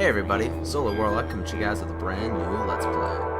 Hey everybody, SolarWarlock coming to you guys with a brand new Let's Play.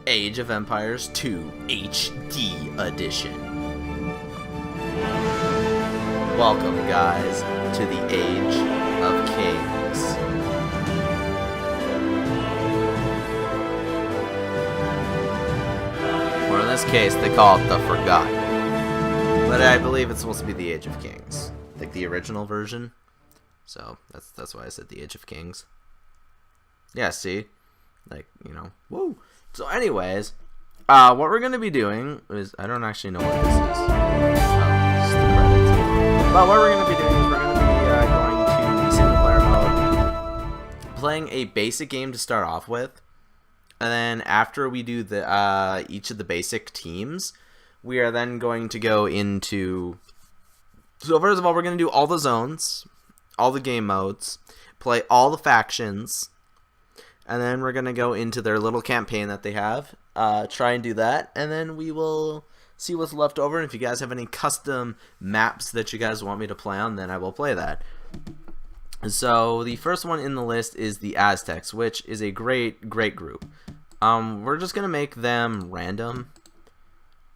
Age of Empires 2 HD Edition. Welcome, guys, to the Age of Kings. Or in this case, they call it the Forgotten. But I believe it's supposed to be the Age of Kings, like the original version. So that's why I said the Age of Kings. Yeah, see, like, you know, woo. So anyways, what we're going to be doing is, I don't actually know what this is. Just the credits. But what we're going to be doing is we're going to be going to the single player mode, playing a basic game to start off with, and then after we do the each of the basic teams, we are then going to go into, so first of all, we're going to do all the zones, all the game modes, play all the factions, and then we're going to go into their little campaign that they have, try and do that, and then we will see what's left over, and if you guys have any custom maps that you guys want me to play on, then I will play that. So the first one in the list is the Aztecs, which is a great group. We're just going to make them random,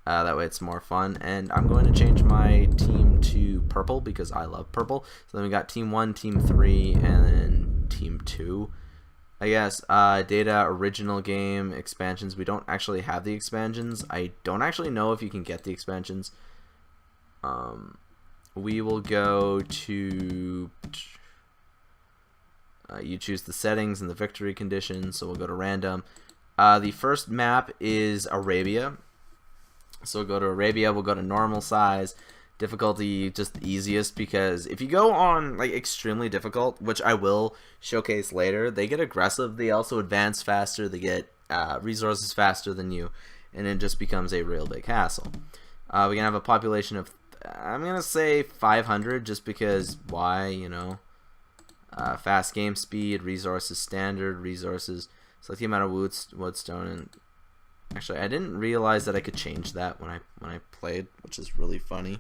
that way it's more fun, and I'm going to change my team to purple because I love purple. So then we got team 1, team 3, and then team 2. I guess, data, original game, expansions. We don't actually have the expansions. I don't actually know if you can get the expansions. We will go to, you choose the settings and the victory conditions, so we'll go to random. The first map is Arabia. So we'll go to Arabia, we'll go to normal size. Difficulty just easiest, because if you go on like extremely difficult, which I will showcase later, they get aggressive, they also advance faster, they get resources faster than you, and it just becomes a real big hassle. We can have a population of, I'm gonna say 500, just because why, you know. Fast game speed, resources standard, resources, select the amount of woodstone, and actually I didn't realize that I could change that when I played, which is really funny.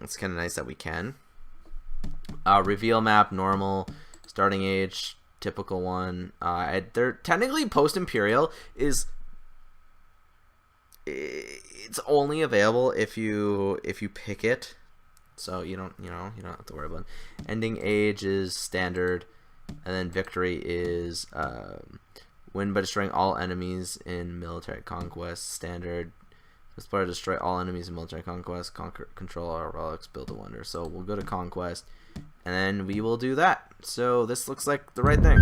It's kind of nice that we can. Reveal map, normal, starting age, typical one. They're technically post-imperial is, it's only available if you pick it, so you don't have to worry about it. Ending age is standard. And then victory is win by destroying all enemies in military conquest. Standard. This player destroy all enemies in military conquest. Control our relics. Build a wonder. So we'll go to conquest, and then we will do that. So this looks like the right thing.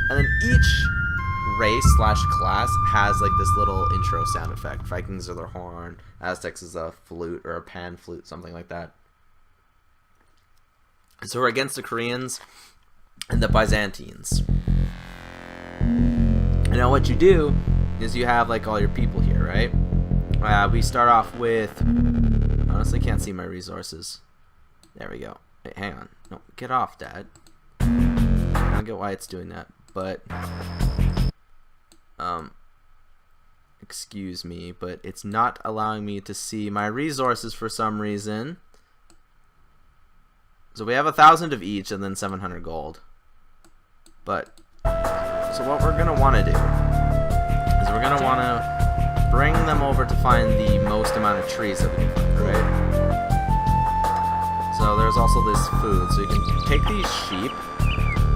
And then each race / class has like this little intro sound effect. Vikings are their horn. Aztecs is a flute or a pan flute, something like that. So we're against the Koreans and the Byzantines. And now what you do is you have like all your people here, right? We start off with, honestly can't see my resources. There we go. Wait, hang on. No, get off, Dad. I don't get why it's doing that, but excuse me, but it's not allowing me to see my resources for some reason. So we have 1,000 of each and then 700 gold. But so what we're gonna want to do is we're gonna want to bring them over to find the most amount of trees that we can find, right? So there's also this food, so you can take these sheep.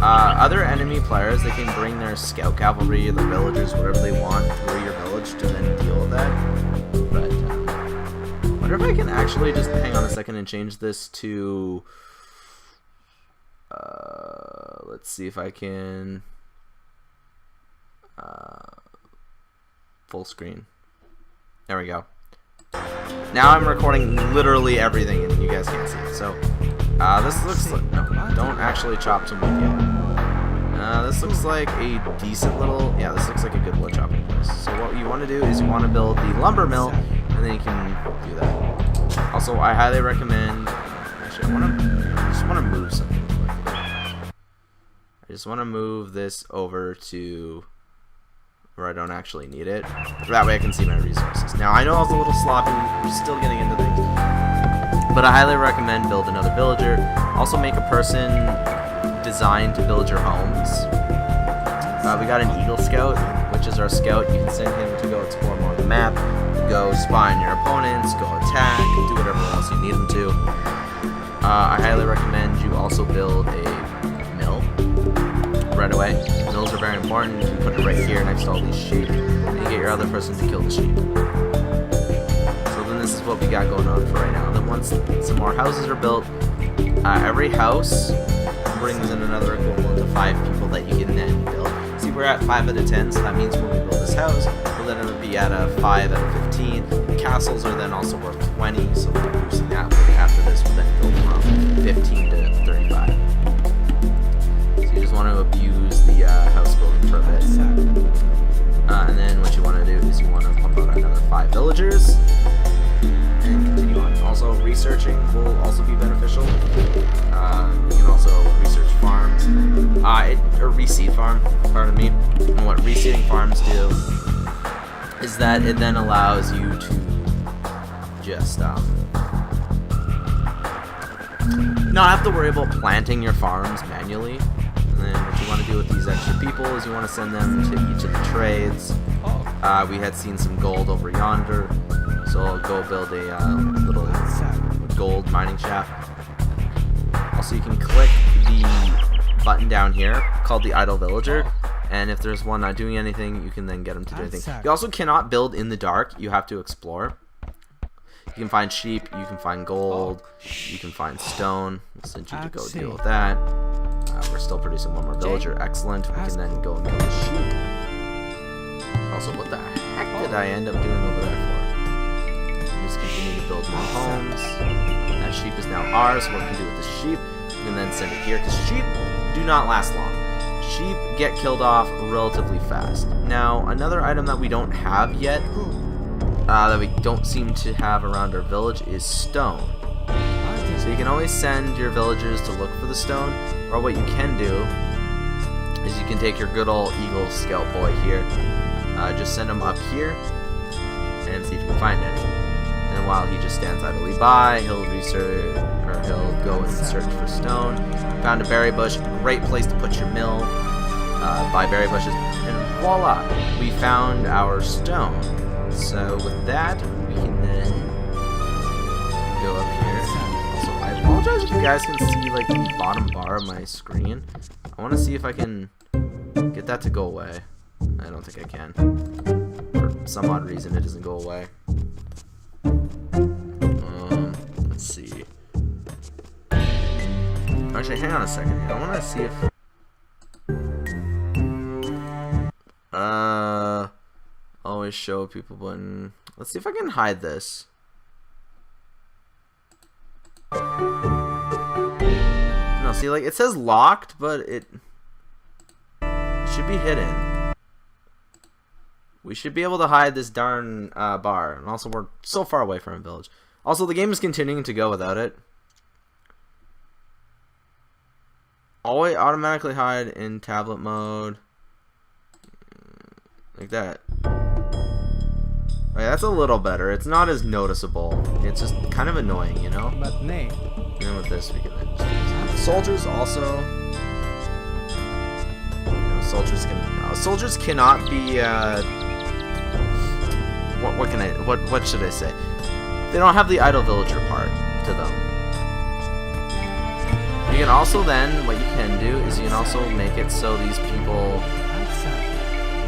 Other enemy players, they can bring their scout cavalry, their villagers, whatever they want through your village to then deal with that. But I wonder if I can actually just hang on a second and change this to let's see if I can full screen. There we go. Now I'm recording literally everything and you guys can't see it. So this looks like, no, don't actually chop some wood yet. This looks like a decent little, yeah, this looks like a good wood chopping place. So what you want to do is you want to build the lumber mill, and then you can do that. Also, I highly recommend, actually I just want to move something. I just want to move this over to where I don't actually need it. That way I can see my resources. Now, I know I was a little sloppy, I'm still getting into things, but I highly recommend build another villager. Also make a person designed to build your homes. We got an Eagle Scout, which is our scout. You can send him to go explore more of the map, go spy on your opponents, go attack, do whatever else you need him to. I highly recommend you also build a mill right away. Mills are very important. You can put it right here next to all these sheep, and you get your other person to kill the sheep. So then this is what we got going on for right now. Then once some more houses are built, every house brings in another equivalent of 5 people that you can then build. See, we're at 5 out of 10, so that means when we build this house, we'll then be at a 5 out of 15. The castles are then also worth 20, so we're boosting that. After this, we'll then go from 15 to 35. So you just want to abuse the house building for a bit. And then what you want to do is you want to pump out another 5 villagers and continue on. Also, researching will also be beneficial. You can also research farms, or reseed farm, pardon me. And what reseeding farms do is that it then allows you to just not have to worry about planting your farms manually. And then what you want to do with these extra people is you want to send them to each of the trades. We had seen some gold over yonder, so I'll go build a little gold mining shaft. Also, you can click the button down here called the idle villager, and if there's one not doing anything, you can then get them to do anything. You also cannot build in the dark. You have to explore. You can find sheep, you can find gold, you can find stone. We'll send you to go deal with that. We're still producing one more villager. Excellent. We can then go and build a sheep. Also, what the heck did I end up doing over there for? Just continue to build more homes. That sheep is now ours. What we can do with the sheep, we can then send it here, because sheep do not last long. Sheep get killed off relatively fast. Now, another item that we don't have yet, that we don't seem to have around our village, is stone. So you can always send your villagers to look for the stone, or what you can do is you can take your good old Eagle Scout boy here, just send him up here and see if you can find any. And while he just stands idly by, he'll research, or he'll go and search for stone. Found a berry bush, great place to put your mill. Buy berry bushes, and voila, we found our stone. So with that, we can then go up here. So I apologize if you guys can see like the bottom bar of my screen. I want to see if I can get that to go away. I don't think I can. For some odd reason, it doesn't go away. Let's see. Actually, hang on a second here. I want to see if... always show people button. Let's see if I can hide this. No, see, like, it says locked, but it should be hidden. We should be able to hide this darn bar. And also, we're so far away from a village. Also, the game is continuing to go without it. Always automatically hide in tablet mode. Like that. Okay, that's a little better. It's not as noticeable. It's just kind of annoying, you know? But nay. And then with this, we can then just use it. Soldiers also... soldiers cannot be, what should I say? They don't have the idle villager part to them. You can also then, what you can do is you can also make it so these people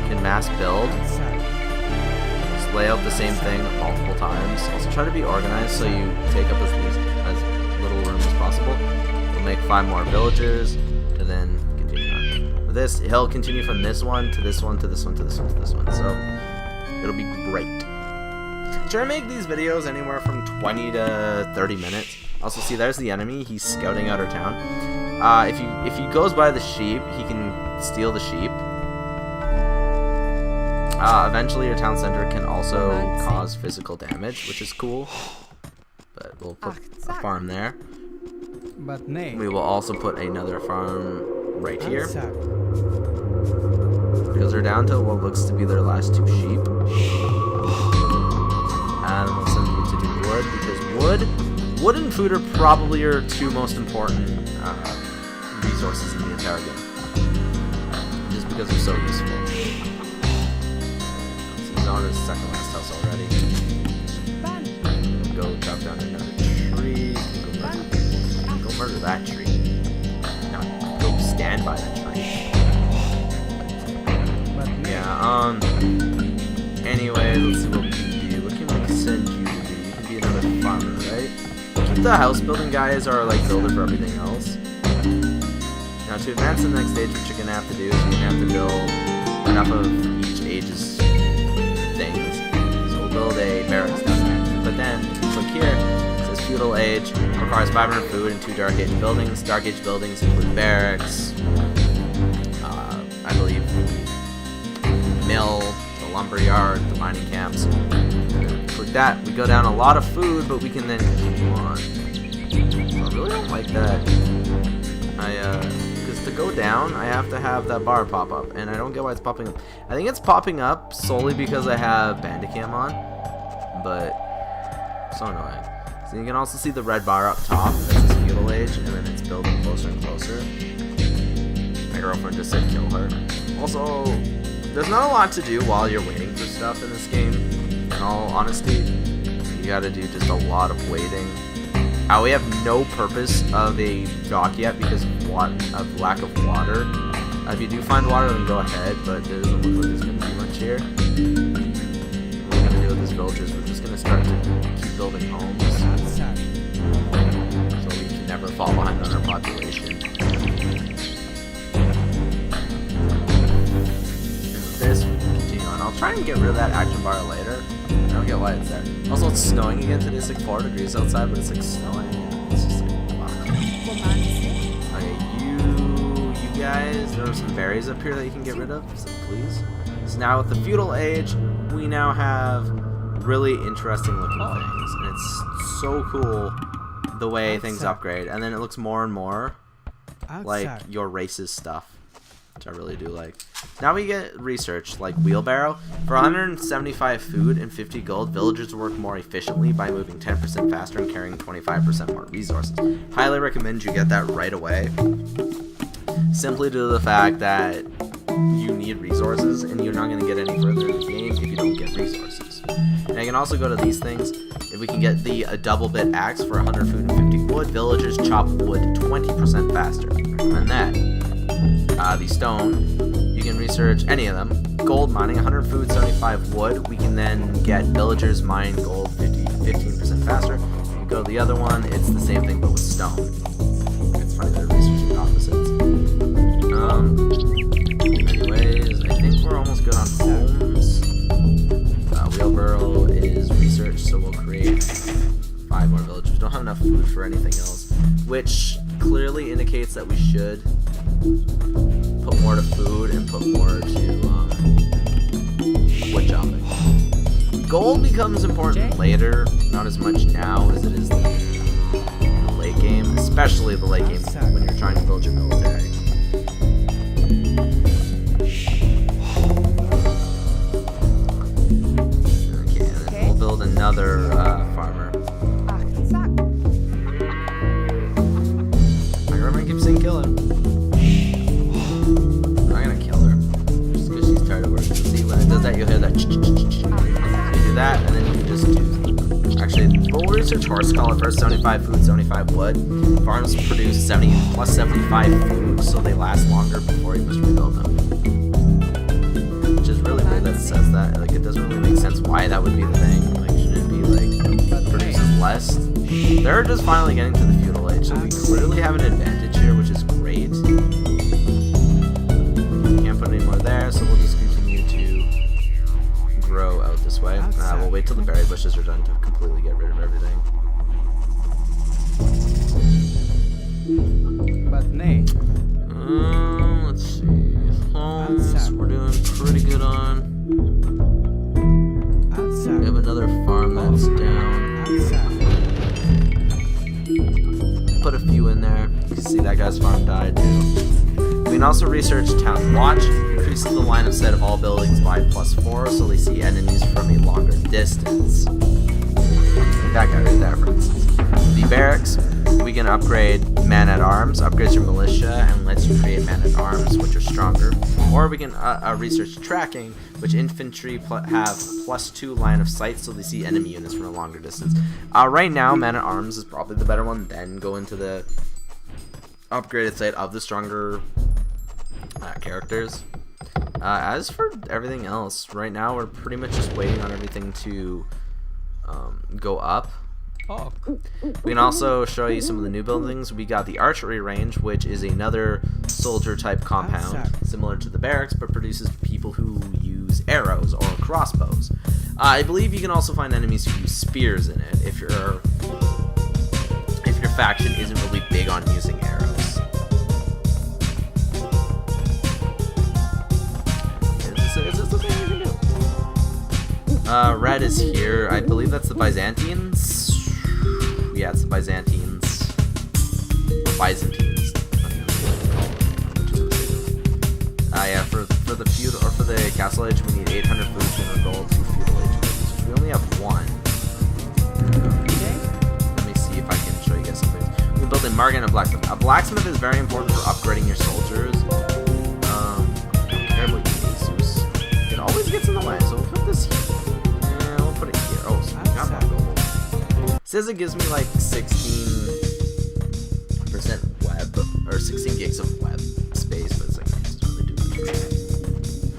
can mass build. Just lay out the same thing multiple times. Also try to be organized so you take up as little room as possible. We'll make 5 more villagers and then continue on. With this, he'll continue from this one to this one to this one to this one to this one. So it'll be great. Try to make these videos anywhere from 20 to 30 minutes. Also, see, there's the enemy. He's scouting out our town. If he goes by the sheep, he can steal the sheep. Eventually, your town center can also cause physical damage, which is cool. But we'll put a farm there. But nay. We will also put another farm right here. Because they're down to what looks to be their last 2 sheep. And we'll send you to do wood, because wood and food are probably your 2 most important resources in the entire game. Just because they're so useful. He's on his second last house already. Go chop down another tree. Go murder that tree. Now go stand by that tree. Yeah, anyway, let's see what we can do. What can we send you to do? You can be another farmer, right? Keep the house building guy as our builder for everything else. Now to advance to the next stage, what you're gonna have to do is you're gonna have to build enough of each age's things. So we'll build a barracks down there. But then click here. It says feudal age requires 500 food and 2 dark age buildings. Dark age buildings include barracks, I believe the mill, the lumber yard, the mining camps. Click that. We go down a lot of food, but we can then continue on. So I really don't like that. Because to go down, I have to have that bar pop up, and I don't get why it's popping up. I think it's popping up solely because I have bandicam on, but so annoying. So you can also see the red bar up top. That's the feudal age, and then it's building closer and closer. My girlfriend just said kill her. Also, there's not a lot to do while you're waiting for stuff in this game. In all honesty, you gotta do just a lot of waiting. We have no purpose of a dock yet because of lack of water. If you do find water, then go ahead, but it doesn't look like there's going to be much here. What we're going to do with this village is we're just going to start to keep building homes. So we can never fall behind on our population. And with this, we can continue on. I'll try and get rid of that action bar later. I don't get why it's there. Also, it's snowing again today. It's like 4 degrees outside, but it's like snowing. It's just like, wow. Okay, you guys, there are some berries up here that you can get rid of, so please. So now with the feudal age, we now have really interesting looking things. And it's so cool the way things upgrade. And then it looks more and more like your race's stuff, which I really do like. Now we get research, like wheelbarrow. For 175 food and 50 gold, villagers work more efficiently by moving 10% faster and carrying 25% more resources. Highly recommend you get that right away. Simply due to the fact that you need resources, and you're not going to get any further in the game if you don't get resources. And I can also go to these things. If we can get a double bit axe for 100 food and 50 wood, villagers chop wood 20% faster. Recommend that. The stone, you can research any of them. Gold mining, 100 food, 75 wood. We can then get villagers mine gold 15% faster. If you go to the other one, it's the same thing but with stone. It's funny they're researching opposites. Anyways, I think we're almost good on homes. Wheelbarrow is research, so we'll create 5 more villagers. We don't have enough food for anything else, which clearly indicates that we should put more to food and put more to wood chopping. Gold becomes important later, not as much now as it is in the late game, especially the late game when you're trying to build your military. Okay, and then we'll build another farmer. My girlfriend keeps saying kill him. I'm not gonna kill her, just because she's tired of work. See, when it does that, you'll hear that. So you do that, and then you can just do. Actually, we'll research horse collar first. 75 food, 75 wood. Farms produce 70 plus 75 food, so they last longer before you must rebuild them. Which is really weird that it says that. Like, it doesn't really make sense why that would be the thing. Like, shouldn't it be like produces less? They're just finally getting to the feudal age, so we clearly have an advantage here, which is great. Can't put any more there, so we'll just continue to grow out this way. We'll wait till the berry bushes are done to completely get rid of everything. But nay. Let's see. Homes, we're doing pretty good on. We have another farm that's down. Put a few in there. You can see that guy's farm died too. We can also research Town Watch. Increases the line of sight of all buildings by +4, so they see enemies from a longer distance. That guy right there, for instance. The barracks, we can upgrade man-at-arms, upgrades your militia, and lets you create man-at-arms, which are stronger. Or we can research tracking, which infantry have +2 line of sight, so they see enemy units from a longer distance. Right now, man-at-arms is probably the better one. Then go into the upgraded sight of the stronger characters. As for everything else, right now we're pretty much just waiting on everything to go up. Oh. We can also show you some of the new buildings. We got the archery range, which is another soldier type compound, similar to the barracks, but produces people who use arrows or crossbows. I believe you can also find enemies who use spears in it if your faction isn't really big on using arrows. Is this the thing you can do? Red is here. I believe that's the Byzantines. Yeah, it's the Byzantines. Byzantines. Yeah, for the feudal or for the castle age, we need 800 food, 200 gold, 2 feudal age goods. We only have 1. Let me see if I can show you guys something. We can build a market and a blacksmith. A blacksmith is very important for upgrading your soldiers. I don't care about you, Jesus. It always gets in the way, so we'll put this here. Yeah, we'll put it here. Oh, so we got more gold. Says it gives me like 16% web, or 16 gigs of web space, but it's like, it doesn't really do much.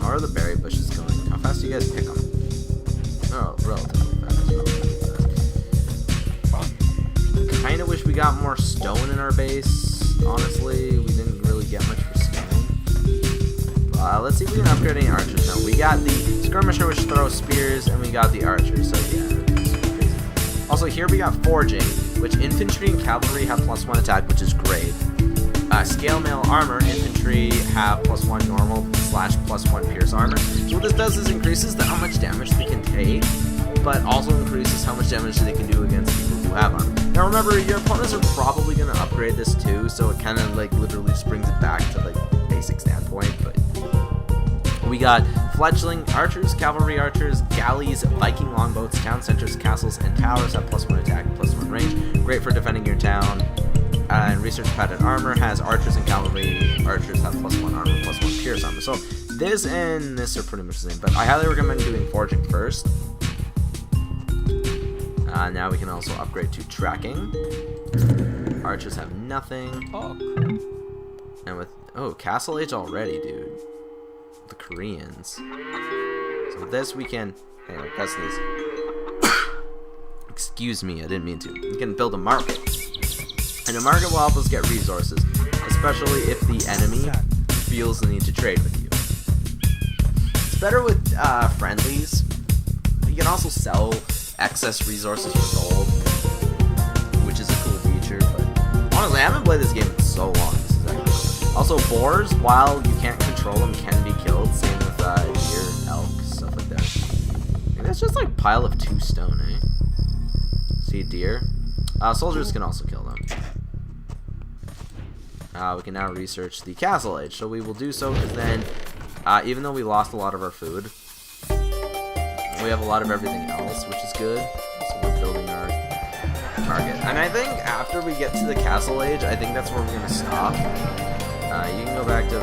How are the berry bushes going? How fast do you guys pick them? Oh, relatively fast. Kinda wish we got more stone in our base, honestly. We didn't really get much for stone. Let's see if we can upgrade any archers now. We got the skirmisher, which throws spears, and we got the archer, so yeah. Also, here we got forging, which infantry and cavalry have +1 attack, which is great. Scale mail armor, infantry have +1 normal / +1 pierce armor. So what this does is increases how much damage they can take, but also increases how much damage they can do against people who have armor. Now remember, your opponents are probably going to upgrade this too, so it kind of like literally just brings it back to like basic standpoint. But we got fledgling archers, cavalry archers, galleys, Viking longboats, town centers, castles, and towers have +1 attack, +1 range. Great for defending your town. And research padded armor has archers and cavalry. Archers have +1 armor, +1 pierce armor. So this and this are pretty much the same, but I highly recommend doing forging first. Now we can also upgrade to tracking. Archers have nothing. Oh. And with Castle Age already, dude. The Koreans. So with this we can hang on, press these. Excuse me, I didn't mean to. We can build a market. And a market will help us get resources, especially if the enemy feels the need to trade with you. It's better with friendlies. You can also sell excess resources for gold, which is a cool feature, but honestly, I haven't played this game in so long. This is actually cool. Also, boars, while you can't control them, can be killed. Same with deer, elk, stuff like that. I think that's just like a pile of 2 stone, eh? See a deer? Soldiers can also kill them. We can now research the Castle Age, so we will do so because then, even though we lost a lot of our food, we have a lot of everything else, which is good. So we're building our market. And I think after we get to the Castle Age, I think that's where we're going to stop. You can go back to... You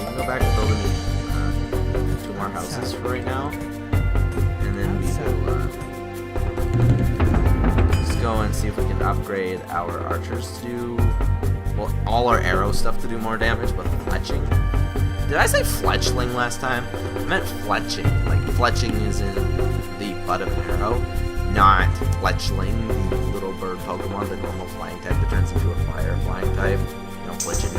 can go back to building 2 more houses for right now. And then we will just go and see if we can upgrade our archers to do... Well, all our arrow stuff to do more damage, but fletching. Did I say fletchling last time? I meant fletching. Like, fletching is in the butt of an arrow, not fletchling, the little bird Pokemon, the normal flying type that turns into a fire flying type. You know, fletching.